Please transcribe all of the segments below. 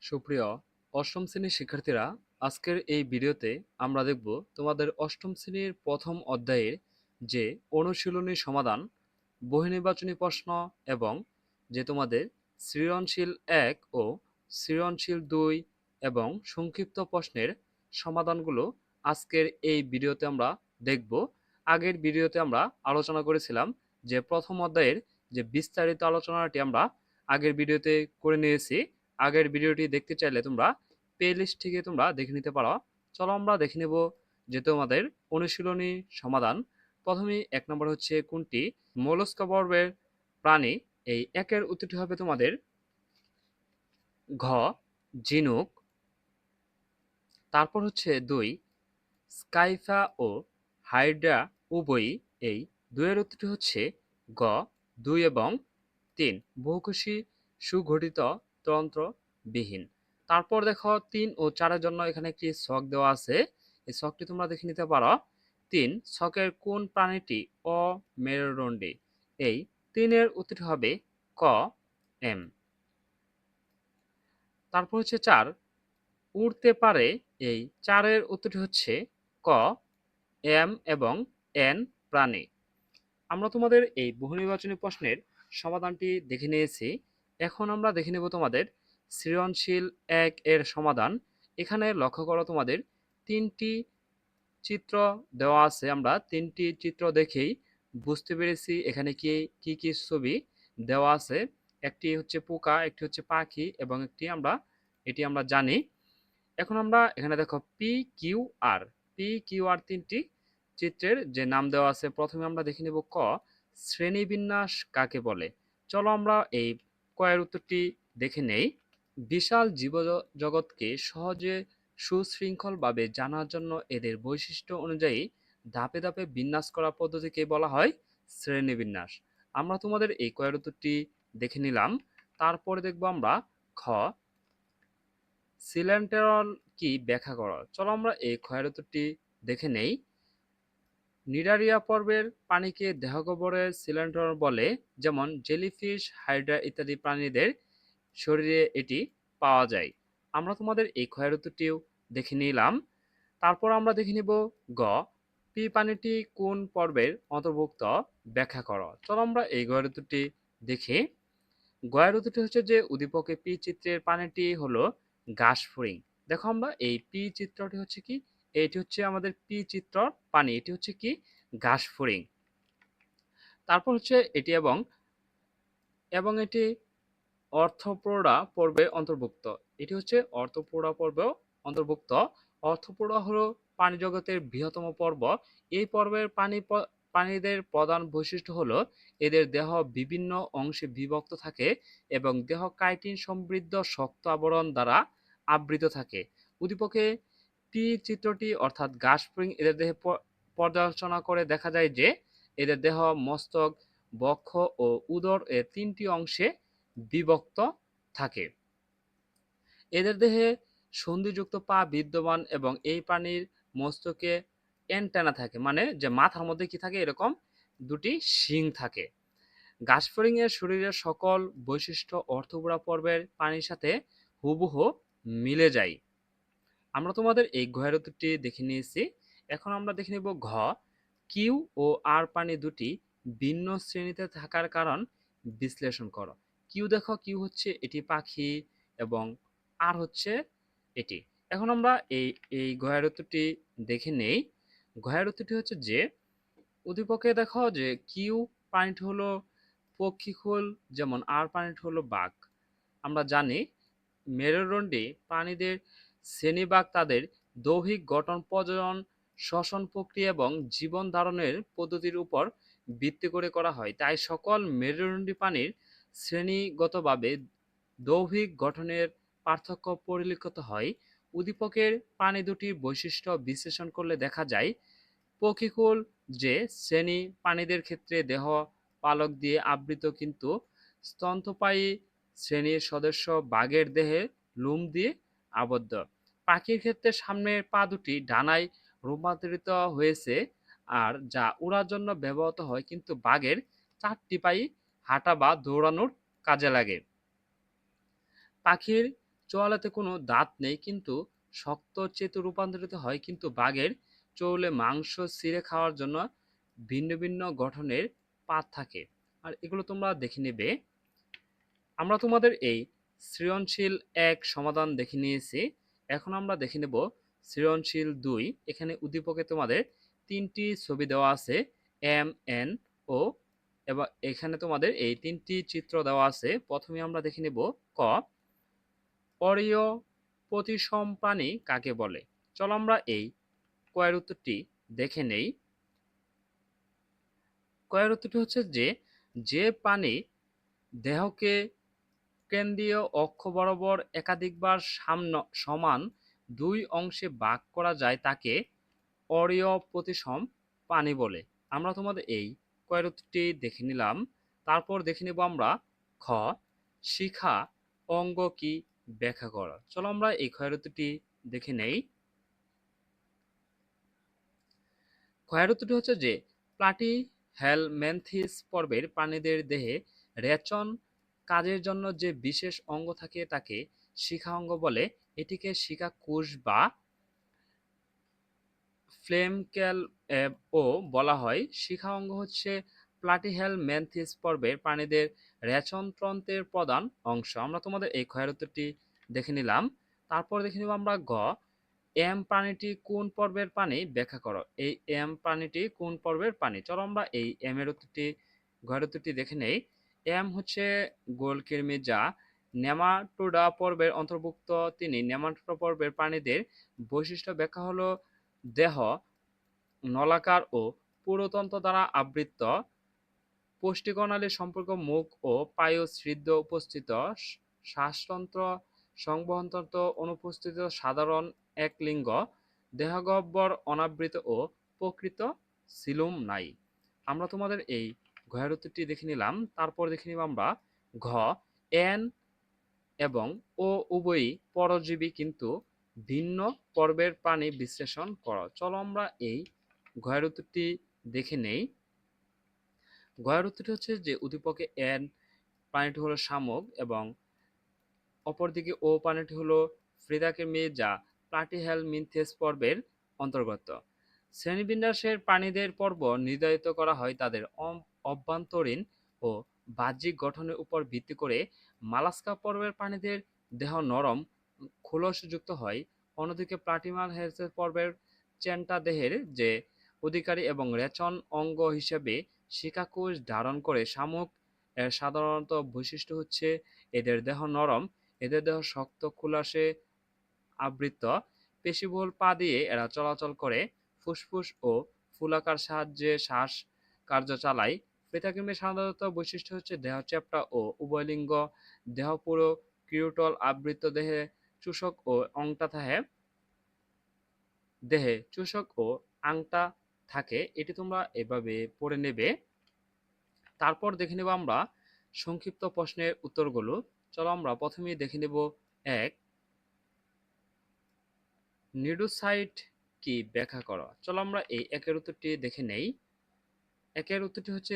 সুপ্রিয় অষ্টম শ্রেণীর শিক্ষার্থীরা, আজকের এই ভিডিওতে আমরা দেখব তোমাদের অষ্টম শ্রেণীর প্রথম অধ্যায়ের যে অনুশীলনী সমাধান, বহুনির্বাচনী প্রশ্ন এবং যে তোমাদের সৃজনশীল 1 ও সৃজনশীল 2 এবং সংক্ষিপ্ত প্রশ্নের সমাধানগুলো আজকের এই ভিডিওতে আমরা দেখব। আগের ভিডিওতে আমরা আলোচনা করেছিলাম যে প্রথম অধ্যায়ের যে বিস্তারিত আলোচনাটি আমরা আগের ভিডিওতে করে নিয়েছি। আগের ভিডিওটি দেখতে চাইলে তোমরা প্লেলিস্ট থেকে তোমরা দেখে নিতে পারো। চলো আমরা দেখে নেব যে তোমাদের অনুশীলনী সমাধান। প্রথমে 1 নম্বর হচ্ছে কোনটি মোলস্কা বর্গের প্রাণী। এই একের উত্তরটি হবে তোমাদের ঘ ঝিনুক। তারপর হচ্ছে 2 স্কাইফা ও হাইড্রা উভয়ই। এই 2 এর উত্তরটি হচ্ছে গ 2 এবং 3 বহুকোষী সুগঠিত তন্ত্রবিহীন। তারপর দেখো 3 ও 4 এর জন্য এখানে একটি ছক দেওয়া আছে। এই ছকটি তোমরা দেখে নিতে পারো। 3 ছকের কোন প্রাণীটি অমেরুদণ্ডী। এই 3 এর উত্তরটি হবে ক এম। তারপর হচ্ছে 4 উড়তে পারে। এই 4 এর উত্তরটি হচ্ছে ক এম এবং এন প্রাণী। আমরা তোমাদের এই বহুনির্বাচনী প্রশ্নের সমাধানটি দেখে নিয়েছি। এখন আমরা দেখে নেব তোমাদের সৃজনশীল 1 এর সমাধান। এখানে লক্ষ্য করো তোমাদের 3টি চিত্র দেওয়া আছে। আমরা 3টি চিত্র দেখেই বুঝতে পেরেছি এখানে কি কি ছবি দেওয়া আছে। একটি হচ্ছে পোকা, একটি হচ্ছে পাখি এবং এটি আমরা জানি। এখন আমরা এখানে দেখো পি কিউ আর 3টি চিত্রের যে নাম দেওয়া আছে। প্রথমে আমরা দেখে নেব ক শ্রেণীবিন্যাস কাকে বলে। চলো আমরা এই ক এর উত্তরটি দেখে নেই। বিশাল জীবজগৎকে সহজে সুশৃঙ্খলভাবে জানার জন্য এদের বৈশিষ্ট্য অনুযায়ী ধাপে ধাপে বিন্যাস করা পদ্ধতিকে বলা হয় শ্রেণীবিন্যাস। আমরা তোমাদের এই ক এর উত্তরটি দেখে নিলাম। তারপরে দেখব আমরা খ সিলেন্টেরল কি ব্যাখ্যা করো। চলো আমরা এই খ এর উত্তরটি দেখে নেই। নিডারিয়া পর্বের প্রাণীকে দেহগহ্বরের সিলেন্টেরল বলে, যেমন জেলিফিশ, হাইড্রা ইত্যাদি প্রাণীদের শরীরে এটি পাওয়া যায়। আমরা তোমাদের এই খ এর উত্তরটিও দেখে নিলাম। তারপর আমরা দেখে নিব গ পি প্রাণীটি কোন পর্বের অন্তর্ভুক্ত ব্যাখ্যা করো। চলো আমরা এই গ এর উত্তরটি দেখি। গ এর উত্তরটি হচ্ছে যে উদ্দীপকে পি চিত্রের প্রাণীটি হলো ঘাসফড়িং। দেখো আমরা এই পি চিত্রটি হচ্ছে কি, এটি হচ্ছে আমাদের পি চিত্র প্রাণী, এটি হচ্ছে কি ঘাসফড়িং। তারপর হচ্ছে এটি এবং এবং এটি অর্থোপোডা পর্বে অন্তর্ভুক্ত। এটি হচ্ছে অর্থোপোডা পর্বেও অন্তর্ভুক্ত। অর্থোপোডা হলো প্রাণীজগতের বৃহত্তম পর্ব। এই পর্বের প্রাণীদের প্রধান বৈশিষ্ট্য হলো এদের দেহ বিভিন্ন অংশে বিভক্ত থাকে এবং দেহ কাইটিন সমৃদ্ধ শক্ত আবরণ দ্বারা আবৃত থাকে। উদ্দীপকে পি চিত্রটি অর্থাৎ ঘাসফড়িং এদের দেহে পর্যালোচনা করে দেখা যায় যে এদের দেহ মস্তক, বক্ষ ও উদর এর 3টি অংশে বিভক্ত থাকে। এদের দেহে সন্ধিযুক্ত পা বিদ্যমান এবং এই প্রাণীর মস্তকে অ্যান্টেনা থাকে, মানে যে মাথার মধ্যে কি থাকে, এরকম 2টি শিং থাকে। ঘাসফড়িং এর শরীরের সকল বৈশিষ্ট্য অর্থোপোডা পর্বের প্রাণীর সাথে হুবহু মিলে যায়। আমরা তোমাদের এই ঘ এর উত্তরটি দেখে নিয়েছি। এখন আমরা দেখে নেব ঘ কিউ ও আর প্রাণী দুটি ভিন্ন শ্রেণীতে থাকার কারণ বিশ্লেষণ করো। কিউ দেখো, কিউ হচ্ছে এটি পাখি এবং আর হচ্ছে এটি। এখন আমরা এই এই ঘ এর উত্তরটি দেখে নেই। ঘ এর উত্তরটি হচ্ছে যে উদ্দীপকে দেখো যে কিউ প্রাণীটি হলো পক্ষীকুল, যেমন আর প্রাণীটি হলো বাঘ। আমরা জানি মেরুদণ্ডী প্রাণীদের শ্রেণীবিভাগ তাদের দৈহিক গঠন, প্রজনন, শ্বসন প্রক্রিয়া এবং জীবন ধারণের পদ্ধতির উপর ভিত্তি করে করা হয়। তাই সকল মেরুদণ্ডী প্রাণীর শ্রেণীগতভাবে দৈহিক গঠনের পার্থক্য পরিলক্ষিত হয়। উদ্দীপকের প্রাণী দুটির বৈশিষ্ট্য বিশ্লেষণ করলে দেখা যায় পক্ষীকুল যে শ্রেণী প্রাণীদের ক্ষেত্রে দেহ পালক দিয়ে আবৃত, কিন্তু স্তন্যপায়ী শ্রেণীর সদস্য বাঘের দেহে লোম দিয়ে আবদ্ধ। পাখির ক্ষেত্রে সামনের পা দুটি ডানায় রূপান্তরিত হয়েছে আর যা উড়ার জন্য ব্যবহৃত হয়, কিন্তু বাঘের 4টি পাই হাঁটা বা দৌড়ানোর কাজে লাগে। পাখির চোয়ালেতে কোনো দাঁত নেই কিন্তু শক্ত চেতু রূপান্তরিত হয়, কিন্তু বাঘের চৌলে মাংস ছিঁড়ে খাওয়ার জন্য ভিন্ন ভিন্ন গঠনের পাত থাকে। আর এগুলো তোমরা দেখে নেবে। আমরা তোমাদের এই সৃজনশীল ১ সমাধান দেখে নিয়েছি। এখন আমরা দেখে নেব সৃজনশীল ২। এখানে উদ্দীপকে তোমাদের ৩টি ছবি দেওয়া আছে, এম, এন, ও, এবং এখানে তোমাদের এই ৩টি চিত্র দেওয়া আছে। প্রথমে আমরা দেখে নেব ক, অরীয় প্রতিসম প্রাণী কাকে বলে? চলো আমরা এই কয়ের উত্তরটি দেখে নেই। কয়ের উত্তরটি হচ্ছে যে প্রাণী দেহকে কেন্দ্রীয় অক্ষ বরাবর একাধিকবার সমান দুই অংশে ভাগ করা যায় তাকে অরীয় প্রতিসম প্রাণী বলে। আমরা তোমাদের এই কয়ের উত্তরটি দেখে নিলাম। তারপর দেখে নেব আমরা খ, শিখা অঙ্গ কি ব্যাখ্যা করা। চলো আমরা এই ক্ষয়ের উত্তরটি দেখে নেই। ক্ষয়ের উত্তরটি হচ্ছে প্লাটিহেলমিনথেস পর্বের প্রাণীদের দেহে রেচন কাজের জন্য যে বিশেষ অঙ্গ থাকে তাকে শিখা অঙ্গ বলে। এটিকে শিখা কোষ বা ফ্লেমকেল ও বলা হয়। শিখা অঙ্গ হচ্ছে প্লাটিহেলমিনথেস পর্বের প্রাণীদের রেচনতন্ত্রের প্রধান অংশ। আমরা তোমাদের এই ক্ষয়ের উত্তরটি দেখে নিলাম। তারপর দেখে নিব আমরা গ, এম প্রাণীটি কোন পর্বের প্রাণী ব্যাখ্যা করো। এই এম প্রাণীটি কোন পর্বের প্রাণী? চলো আমরা এই এম এর উত্তরটি, ঘরের উত্তরটি দেখে নেই। এম হচ্ছে গোলকৃমি যা নেমাটোডা পর্বের অন্তর্ভুক্ত। তিনি নেমাটোডা পর্বের প্রাণীদের বৈশিষ্ট্য ব্যাখ্যা হলো দেহ নলাকার ও পুরুতন্ত্র দ্বারা আবৃত, পুষ্টিকণালীর সম্পর্ক মুখ ও পায়ু ছিদ্র উপস্থিত, শ্বাসতন্ত্র সংবহনতন্ত্র অনুপস্থিত, সাধারণ একলিঙ্গ, দেহগহ্বর অনাবৃত ও প্রকৃত সিলুম নাই। আমরা তোমাদের এই ঘয়ের উত্তরটি দেখে নিলাম। তারপর দেখে নিব আমরা ঘ, এন এবং ও উভয়ই পরজীবী কিন্তু ভিন্ন পর্বের প্রাণী বিশ্লেষণ করো। চলো আমরা এই ঘয়ের উত্তরটি দেখে নেই। ঘয়ের উত্তরটি হচ্ছে উদ্দীপকে এন প্রাণীটি হলো শামুক এবং অপরদিকে ও প্রাণীটি হলো ফ্রিদাকৃমি যা প্লাটিহেলমিনথেস পর্বের অন্তর্গত। শ্রেণীবিন্যাসের প্রাণীদের পর্ব নির্ধারিত করা হয় তাদের অভ্যন্তরীণ ও বাহ্যিক গঠনের উপর ভিত্তি করে। মালাস্কা পর্বের প্রাণীদের দেহ নরম খোলসযুক্ত হয়। অন্যদিকে প্লাটিহেলমিনথেস পর্বের চ্যান্টা দেহের যে অধিকারী এবং রেচন অঙ্গ হিসেবে শিকাকোষ ধারণ করে। শামুক এর সাধারণত বৈশিষ্ট্য হচ্ছে এদের দেহ নরম, এদের দেহ শক্ত খোলসে আবৃত, পেশিবহুল পা দিয়ে এরা চলাচল করে, ফুসফুস ও ফুলাকার সাহায্যে শ্বাস কার্য চালায়। পৃথিবীর সাধারণত বৈশিষ্ট্য হচ্ছে দেহ চ্যাপ্টা ও উভয়লিঙ্গ, দেহ পুরো কিউটল আবৃত, দেহে চূষক ও আংটা থাকে। এটি তোমরা এভাবে পড়ে নেবে। তারপর দেখে নেব আমরা সংক্ষিপ্ত প্রশ্নের উত্তরগুলো। চলো আমরা প্রথমেই দেখে নেব এক, নিডোসাইট কি ব্যাখ্যা করো। চলো আমরা এই একের উত্তরটি দেখে নেই। একের উত্তরটি হচ্ছে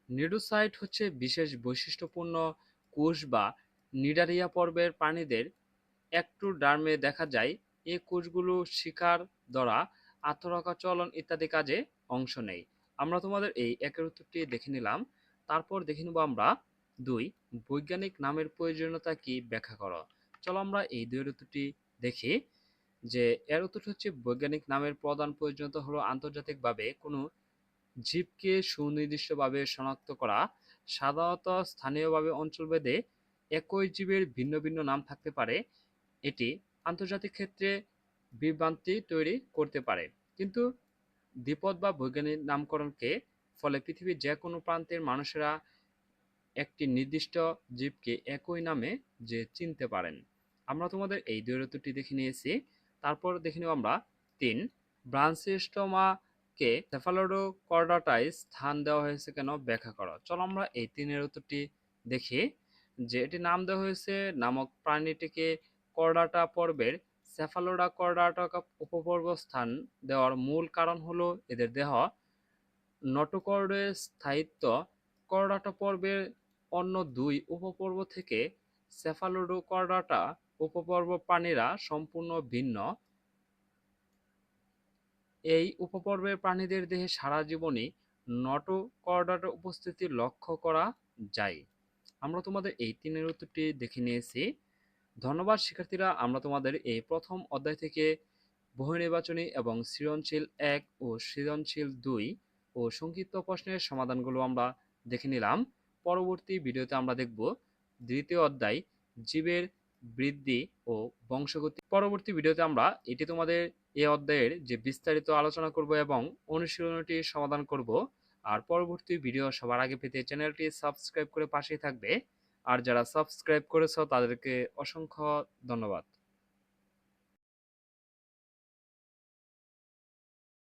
নিডোসাইট হচ্ছে বিশেষ বৈশিষ্ট্যপূর্ণ কোষ বা নিডারিয়া পর্বের প্রাণীদের একটোডার্মে দেখা যায়। এই কোষগুলো শিকার ধরা, আত্মরক্ষা, চলন ইত্যাদি কাজে অংশ নেয়। আমরা তোমাদের এই একের উত্তরটি দেখে নিলাম। তারপর দেখে নেব আমরা দুই, বৈজ্ঞানিক নামের প্রয়োজনীয়তা কি ব্যাখ্যা করো। চলো আমরা এই দুইয়ের উত্তরটি দেখি। এর উত্তরটি হচ্ছে বৈজ্ঞানিক নামের প্রধান প্রয়োজনীয়তা হলো আন্তর্জাতিকভাবে কোনো জীবকে সুনির্দিষ্টভাবে শনাক্ত করা। সাধারণত স্থানীয়ভাবে অঞ্চলভেদে একই জীবের ভিন্ন ভিন্ন নাম থাকতে পারে। এটি আন্তর্জাতিক ক্ষেত্রে বিভ্রান্তি তৈরি করতে পারে। কিন্তু দ্বিপদ বা বৈজ্ঞানিক নামকরণকে ফলে পৃথিবীর যে কোনো প্রান্তের মানুষেরা একটি নির্দিষ্ট জীবকে একই নামে চিনতে পারেন। আমরা তোমাদের এই দুই উত্তরটি দেখে নিয়েছি। তারপর দেখে নেব আমরা তিন, ব্রাঞ্চিওস্টোমাকে সেফালোডোকর্ডাটায় স্থান দেওয়া হয়েছে কেন ব্যাখ্যা করো। চলো আমরা এই তিনের উত্তরটি দেখি। এটি নাম দেওয়া হয়েছে নামক প্রাণীটিকে কর্ডাটা পর্বের সেফালোডা কর্ডাটা উপপর্ব স্থান দেওয়ার মূল কারণ হলো এদের দেহ নটোকর্ডের স্থায়িত্ব। কর্ডাটা পর্বের অন্য দুই উপপর্ব থেকে সেফালোডোকর্ডাটা উপপর্ব প্রাণীরা সম্পূর্ণ ভিন্ন। এই উপপর্বের প্রাণীদের দেহে সারা জীবনই নটোকর্ডাটার উপস্থিতি লক্ষ্য করা যায়। আমরা তোমাদের এই তিনের উত্তরটি দেখে নিয়েছি। ধন্যবাদ শিক্ষার্থীরা, আমরা তোমাদের এই প্রথম অধ্যায় থেকে বহু নির্বাচনী এবং সৃজনশীল 1 ও সৃজনশীল 2 ও সংক্ষিপ্ত প্রশ্নের সমাধানগুলো আমরা দেখে নিলাম। পরবর্তী ভিডিওতে আমরা দেখব দ্বিতীয় অধ্যায় জীবের বৃদ্ধি ও বংশগতি। পরবর্তী ভিডিওতে আমরা এটি তোমাদের এই অধ্যায়ের যে বিস্তারিত আলোচনা করব এবং অনুশীলনীটি সমাধান করব। আর পরবর্তী ভিডিও সবার আগে পেতে চ্যানেলটি সাবস্ক্রাইব করে পাশেই থাকবে। আর যারা সাবস্ক্রাইব করেছো তাদেরকে অসংখ্য ধন্যবাদ।